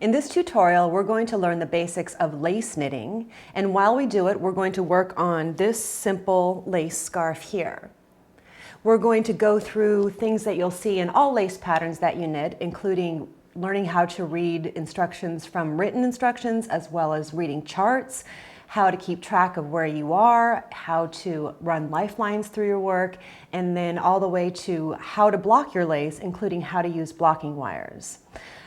In this tutorial, we're going to learn the basics of lace knitting, and while we do it, we're going to work on this simple lace scarf here. We're going to go through things that you'll see in all lace patterns that you knit, including learning how to read instructions from written instructions, as well as reading charts, how to keep track of where you are, how to run lifelines through your work, and then all the way to how to block your lace, including how to use blocking wires.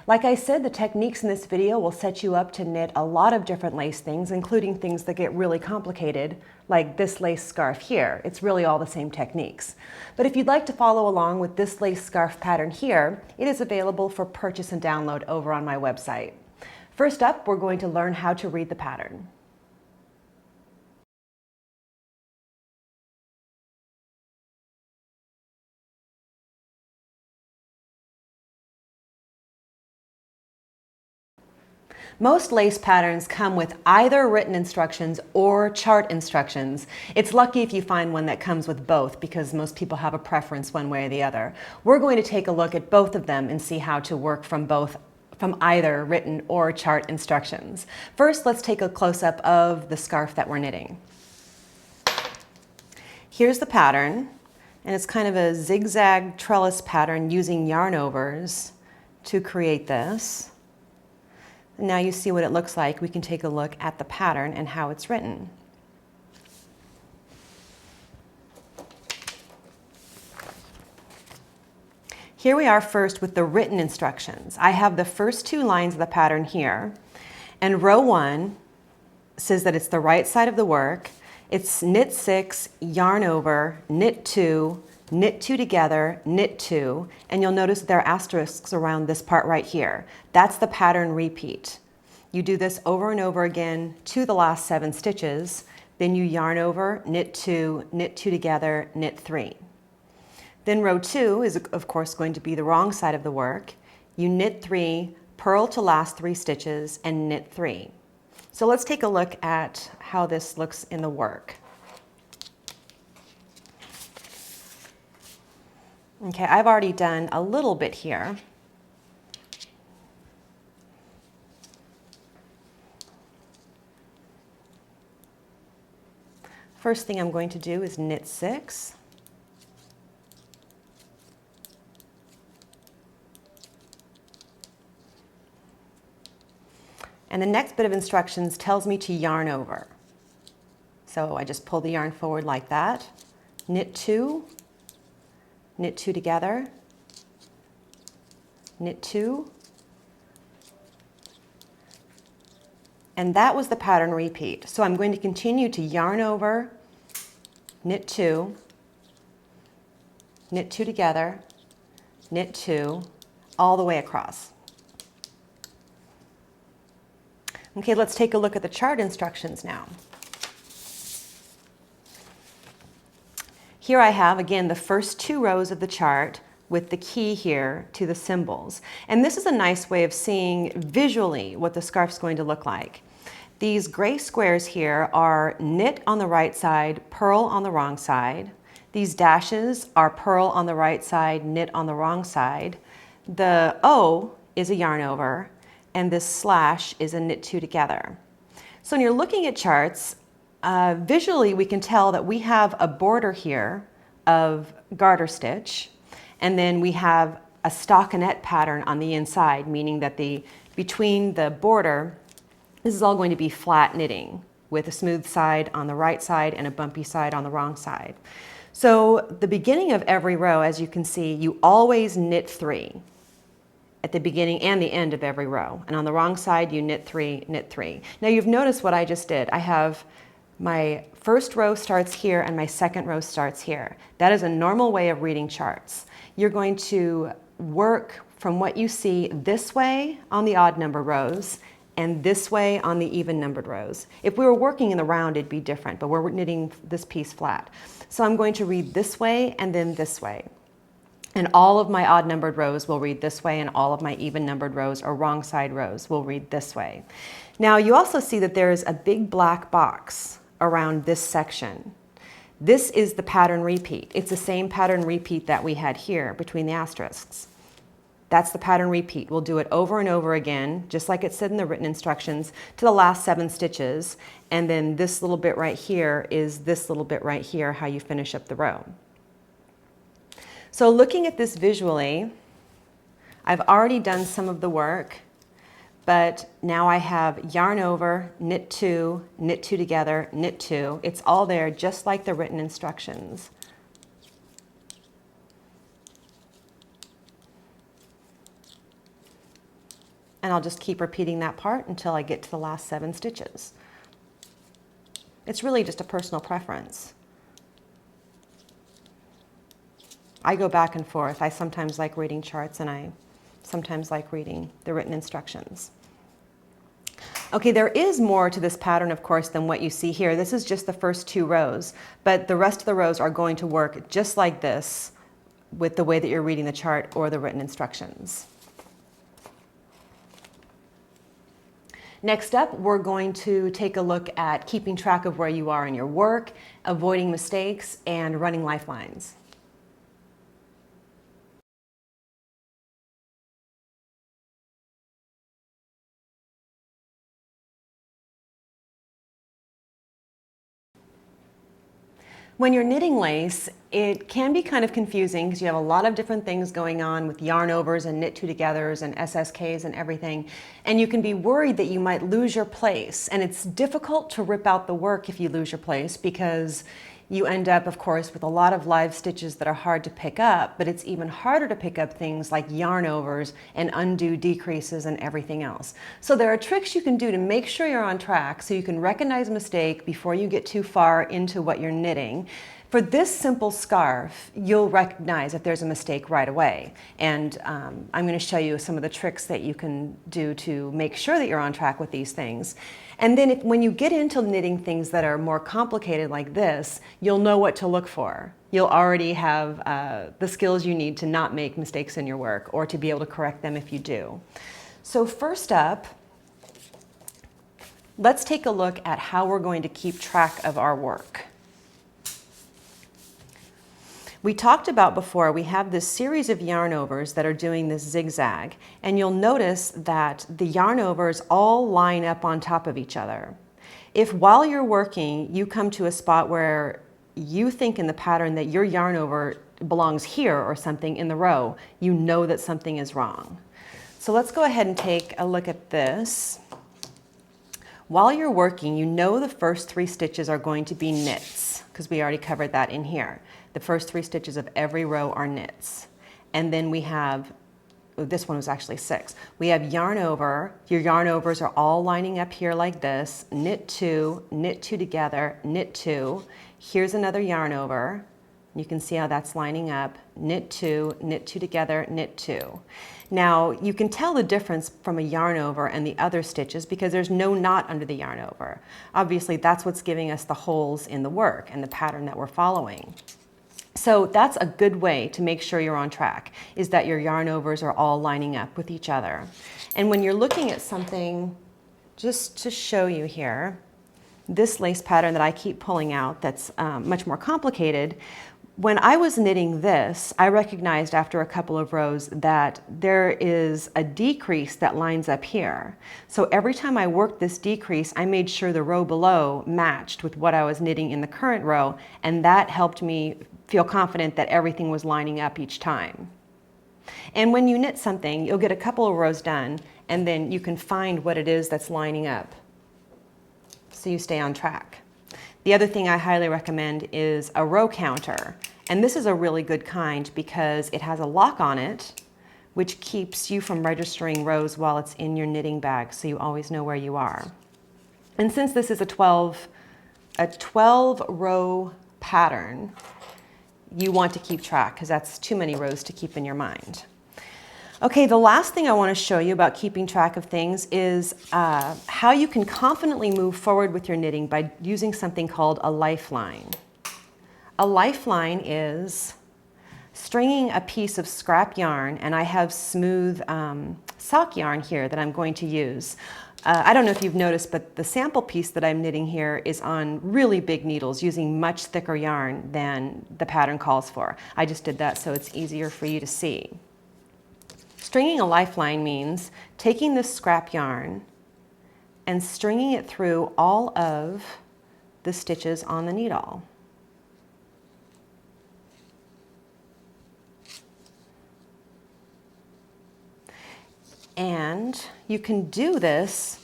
Like I said, the techniques in this video will set you up to knit a lot of different lace things, including things that get really complicated, like this lace scarf here. It's really all the same techniques. But if you'd like to follow along with this lace scarf pattern here, it is available for purchase and download over on my website. First up, we're going to learn how to read the pattern. Most lace patterns come with either written instructions or chart instructions. It's lucky if you find one that comes with both, because most people have a preference one way or the other. We're going to take a look at both of them and see how to work from either written or chart instructions. First, let's take a close-up of the scarf that we're knitting. Here's the pattern, and it's kind of a zigzag trellis pattern using yarn overs to create this. Now you see what it looks like. We can take a look at the pattern and how it's written. Here we are first with the written instructions. I have the first two lines of the pattern here, and row 1 says that it's the right side of the work. It's knit 6, yarn over, knit 2, knit 2 together, knit 2, and you'll notice there are asterisks around this part right here. That's the pattern repeat. You do this over and over again to the last 7 stitches, then you yarn over, knit 2 together, knit 3. Then row 2 is of course going to be the wrong side of the work. You knit 3, purl to last 3 stitches, and knit 3. So let's take a look at how this looks in the work. Okay, I've already done a little bit here. First thing I'm going to do is knit 6. And the next bit of instructions tells me to yarn over. So I just pull the yarn forward like that, knit 2, knit 2 together, knit 2, and that was the pattern repeat. So I'm going to continue to yarn over, knit 2, knit 2 together, knit 2, all the way across. Okay, let's take a look at the chart instructions now. Here I have, again, the first 2 rows of the chart with the key here to the symbols. And this is a nice way of seeing visually what the scarf's going to look like. These gray squares here are knit on the right side, purl on the wrong side. These dashes are purl on the right side, knit on the wrong side. The O is a yarn over, and this slash is a knit 2 together. So when you're looking at charts, visually we can tell that we have a border here of garter stitch, and then we have a stockinette pattern on the inside, meaning that between the border, this is all going to be flat knitting with a smooth side on the right side and a bumpy side on the wrong side. So the beginning of every row, as you can see, you always knit 3 at the beginning and the end of every row. And on the wrong side, you knit 3, knit 3. Now you've noticed what I just did. I have my first row starts here and my second row starts here. That is a normal way of reading charts. You're going to work from what you see this way on the odd number rows and this way on the even numbered rows. If we were working in the round, it'd be different, but we're knitting this piece flat. So I'm going to read this way and then this way. And all of my odd numbered rows will read this way, and all of my even numbered rows or wrong side rows will read this way. Now you also see that there's a big black box around this section. This is the pattern repeat. It's the same pattern repeat that we had here between the asterisks. That's the pattern repeat. We'll do it over and over again, just like it said in the written instructions, to the last 7 stitches. And then this little bit right here is this little bit right here, how you finish up the row. So looking at this visually, I've already done some of the work, but now I have yarn over, knit 2 together, knit 2. It's all there just like the written instructions. And I'll just keep repeating that part until I get to the last 7 stitches. It's really just a personal preference. I go back and forth. I sometimes like reading charts and I sometimes like reading the written instructions. Okay, there is more to this pattern, of course, than what you see here. This is just the first 2 rows, but the rest of the rows are going to work just like this with the way that you're reading the chart or the written instructions. Next up, we're going to take a look at keeping track of where you are in your work, avoiding mistakes, and running lifelines. When you're knitting lace, it can be kind of confusing because you have a lot of different things going on with yarn overs and knit 2 togethers and SSKs and everything. And you can be worried that you might lose your place. And it's difficult to rip out the work if you lose your place because you end up, of course, with a lot of live stitches that are hard to pick up, but it's even harder to pick up things like yarn overs and undo decreases and everything else. So there are tricks you can do to make sure you're on track so you can recognize a mistake before you get too far into what you're knitting. For this simple scarf, you'll recognize if there's a mistake right away. And I'm going to show you some of the tricks that you can do to make sure that you're on track with these things. And then when you get into knitting things that are more complicated like this, you'll know what to look for. You'll already have the skills you need to not make mistakes in your work or to be able to correct them if you do. So first up, let's take a look at how we're going to keep track of our work. We talked about before, we have this series of yarn overs that are doing this zigzag, and you'll notice that the yarn overs all line up on top of each other. If while you're working, you come to a spot where you think in the pattern that your yarn over belongs here or something in the row, you know that something is wrong. So let's go ahead and take a look at this. While you're working, you know the first 3 stitches are going to be knits, because we already covered that in here. The first 3 stitches of every row are knits. And then we have, this one was actually 6. We have yarn over. Your yarn overs are all lining up here like this. Knit 2 together, knit 2. Here's another yarn over. You can see how that's lining up. Knit 2 together, knit 2. Now, you can tell the difference from a yarn over and the other stitches because there's no knot under the yarn over. Obviously, that's what's giving us the holes in the work and the pattern that we're following. So that's a good way to make sure you're on track, is that your yarn overs are all lining up with each other. And when you're looking at something, just to show you here, this lace pattern that I keep pulling out that's much more complicated, when I was knitting this, I recognized after a couple of rows that there is a decrease that lines up here. So every time I worked this decrease, I made sure the row below matched with what I was knitting in the current row, and that helped me feel confident that everything was lining up each time. And when you knit something, you'll get a couple of rows done, and then you can find what it is that's lining up, so you stay on track. The other thing I highly recommend is a row counter. And this is a really good kind because it has a lock on it, which keeps you from registering rows while it's in your knitting bag, so you always know where you are. And since this is a 12 row pattern, you want to keep track because that's too many rows to keep in your mind. Okay, the last thing I want to show you about keeping track of things is how you can confidently move forward with your knitting by using something called a lifeline. A lifeline is stringing a piece of scrap yarn, and I have smooth sock yarn here that I'm going to use. I don't know if you've noticed, but the sample piece that I'm knitting here is on really big needles using much thicker yarn than the pattern calls for. I just did that so it's easier for you to see. Stringing a lifeline means taking this scrap yarn and stringing it through all of the stitches on the needle. And you can do this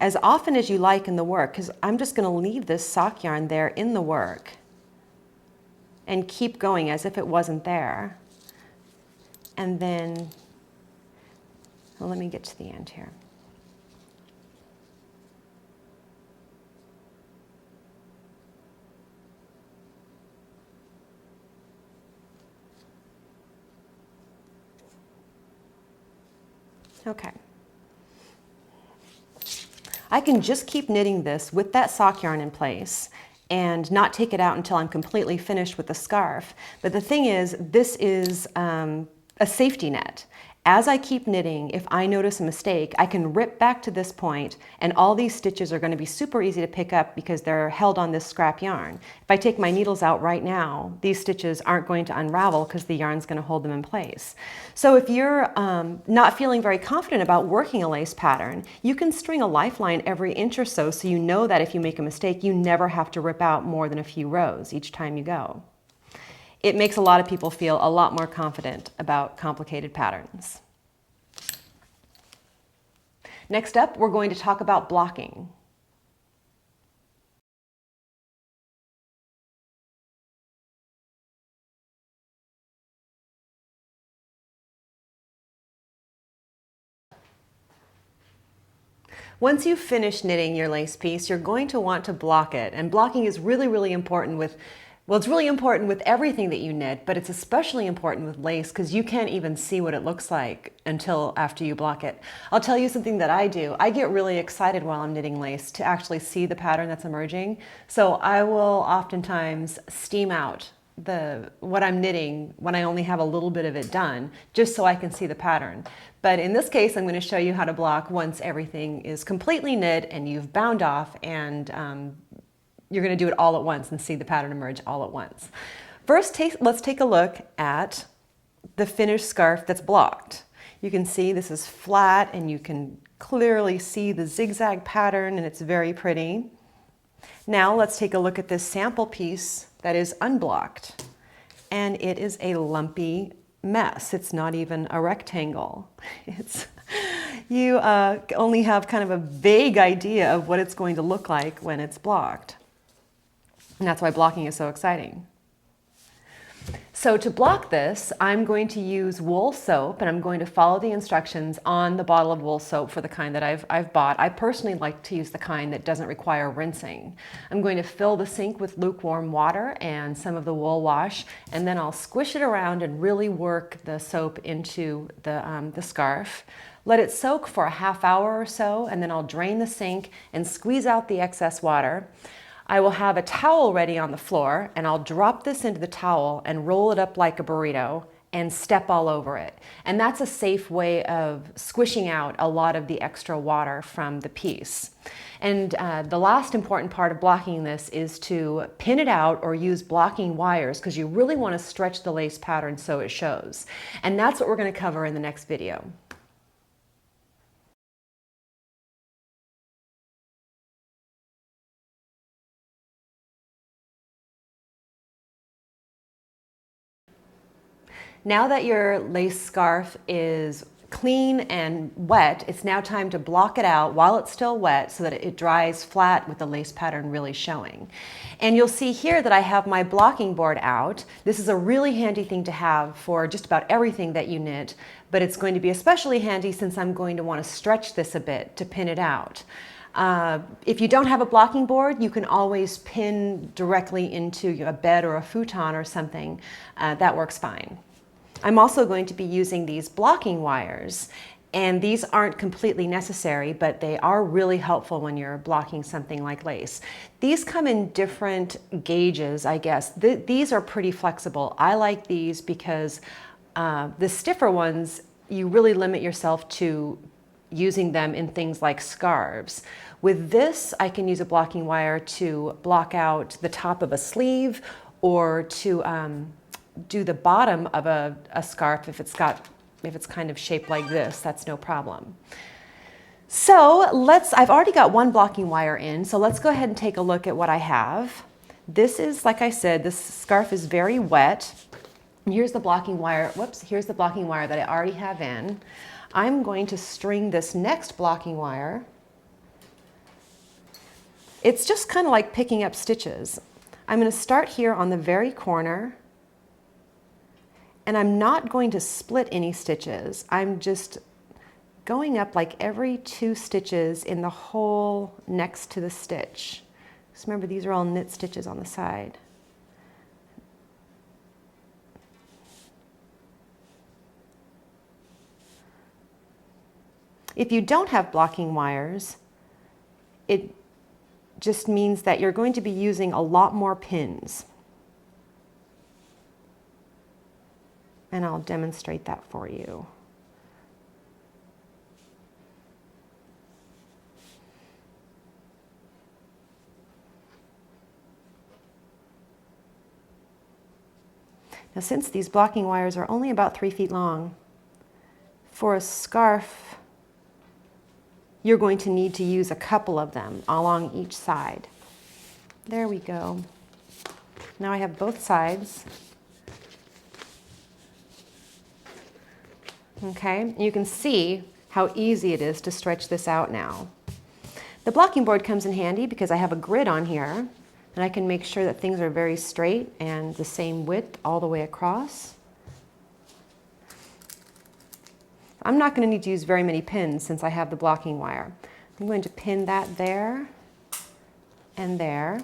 as often as you like in the work, because I'm just going to leave this sock yarn there in the work and keep going as if it wasn't there. And then, well, let me get to the end here. Okay. I can just keep knitting this with that sock yarn in place and not take it out until I'm completely finished with the scarf. But the thing is, this is a safety net. As I keep knitting, if I notice a mistake, I can rip back to this point and all these stitches are going to be super easy to pick up because they're held on this scrap yarn. If I take my needles out right now, these stitches aren't going to unravel because the yarn's going to hold them in place. So if you're not feeling very confident about working a lace pattern, you can string a lifeline every inch or so you know that if you make a mistake, you never have to rip out more than a few rows each time you go. It makes a lot of people feel a lot more confident about complicated patterns. Next up, we're going to talk about blocking. Once you've finished knitting your lace piece, you're going to want to block it. And blocking is really, really important with, well, it's really important with everything that you knit, but it's especially important with lace because you can't even see what it looks like until after you block it. I'll tell you something that I do. I get really excited while I'm knitting lace to actually see the pattern that's emerging. So I will oftentimes steam out what I'm knitting when I only have a little bit of it done, just so I can see the pattern. But in this case, I'm going to show you how to block once everything is completely knit and you've bound off, and you're going to do it all at once and see the pattern emerge all at once. First, let's take a look at the finished scarf that's blocked. You can see this is flat and you can clearly see the zigzag pattern and it's very pretty. Now let's take a look at this sample piece that is unblocked, and it is a lumpy mess. It's not even a rectangle. You only have kind of a vague idea of what it's going to look like when it's blocked. And that's why blocking is so exciting. So to block this, I'm going to use wool soap, and I'm going to follow the instructions on the bottle of wool soap for the kind that I've bought. I personally like to use the kind that doesn't require rinsing. I'm going to fill the sink with lukewarm water and some of the wool wash, and then I'll squish it around and really work the soap into the scarf. Let it soak for a half hour or so, and then I'll drain the sink and squeeze out the excess water. I will have a towel ready on the floor, and I'll drop this into the towel and roll it up like a burrito and step all over it. And that's a safe way of squishing out a lot of the extra water from the piece. And the last important part of blocking this is to pin it out or use blocking wires, because you really want to stretch the lace pattern so it shows. And that's what we're going to cover in the next video. Now that your lace scarf is clean and wet, it's now time to block it out while it's still wet so that it dries flat with the lace pattern really showing. And you'll see here that I have my blocking board out. This is a really handy thing to have for just about everything that you knit, but it's going to be especially handy since I'm going to want to stretch this a bit to pin it out. If you don't have a blocking board, you can always pin directly into a bed or a futon or something. That works fine. I'm also going to be using these blocking wires, and these aren't completely necessary, but they are really helpful when you're blocking something like lace. These come in different gauges, I guess. These are pretty flexible. I like these because the stiffer ones, you really limit yourself to using them in things like scarves. With this, I can use a blocking wire to block out the top of a sleeve, or to do the bottom of a scarf if it's got if it's kind of shaped like this, that's no problem. So I've already got one blocking wire in, so let's go ahead and take a look at what I have. This is, like I said, this scarf is very wet. And here's the blocking wire, here's the blocking wire that I already have in. I'm going to string this next blocking wire. It's just kind of like picking up stitches. I'm going to start here on the very corner, and I'm not going to split any stitches. I'm just going up like every 2 stitches in the hole next to the stitch. Just remember, these are all knit stitches on the side. If you don't have blocking wires, it just means that you're going to be using a lot more pins. And I'll demonstrate that for you. Now, since these blocking wires are only about 3 feet long, for a scarf, you're going to need to use a couple of them along each side. There we go. Now I have both sides. Okay, you can see how easy it is to stretch this out now. The blocking board comes in handy because I have a grid on here, and I can make sure that things are very straight and the same width all the way across. I'm not going to need to use very many pins since I have the blocking wire. I'm going to pin that there and there.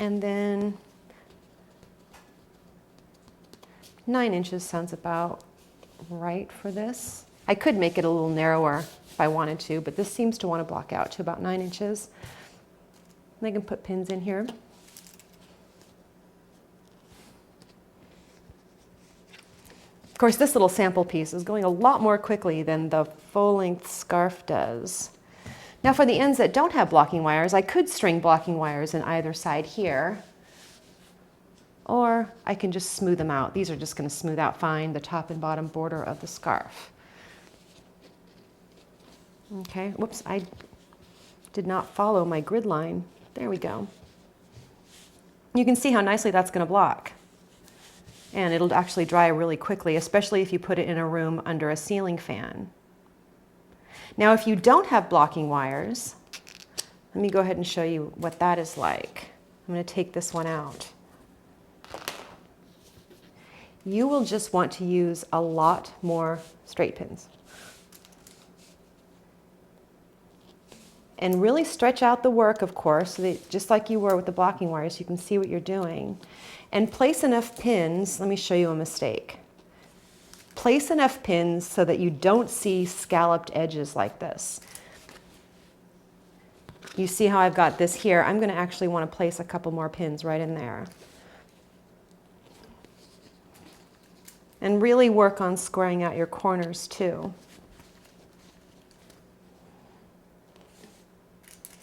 And then 9 inches sounds about right for this. I could make it a little narrower if I wanted to, but this seems to want to block out to about 9 inches. And I can put pins in here. Of course, this little sample piece is going a lot more quickly than the full-length scarf does. Now for the ends that don't have blocking wires, I could string blocking wires in either side here, or I can just smooth them out. These are just going to smooth out fine the top and bottom border of the scarf. Okay, whoops, I did not follow my grid line. There we go. You can see how nicely that's going to block. And it'll actually dry really quickly, especially if you put it in a room under a ceiling fan. Now, if you don't have blocking wires, let me go ahead and show you what that is like. I'm going to take this one out. You will just want to use a lot more straight pins. And really stretch out the work, of course, so that just like you were with the blocking wires, you can see what you're doing. And place enough pins, let me show you a mistake. Place enough pins so that you don't see scalloped edges like this. You see how I've got this here? I'm going to actually want to place a couple more pins right in there. And really work on squaring out your corners too.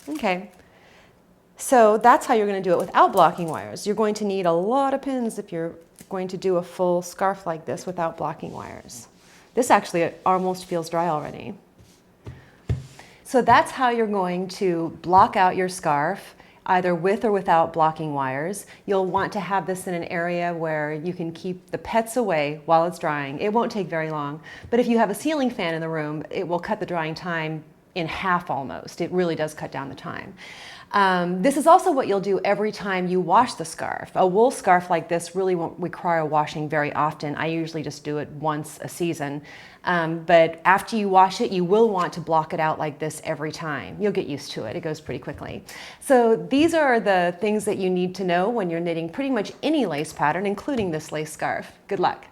Okay. So that's how you're going to do it without blocking wires. You're going to need a lot of pins if you're going to do a full scarf like this without blocking wires. This actually almost feels dry already. So that's how you're going to block out your scarf, either with or without blocking wires. You'll want to have this in an area where you can keep the pets away while it's drying. It won't take very long. But if you have a ceiling fan in the room, it will cut the drying time in half almost. It really does cut down the time. This is also what you'll do every time you wash the scarf. A wool scarf like this really won't require washing very often. I usually just do it once a season. But after you wash it, you will want to block it out like this every time. You'll get used to it. It goes pretty quickly. So these are the things that you need to know when you're knitting pretty much any lace pattern, including this lace scarf. Good luck.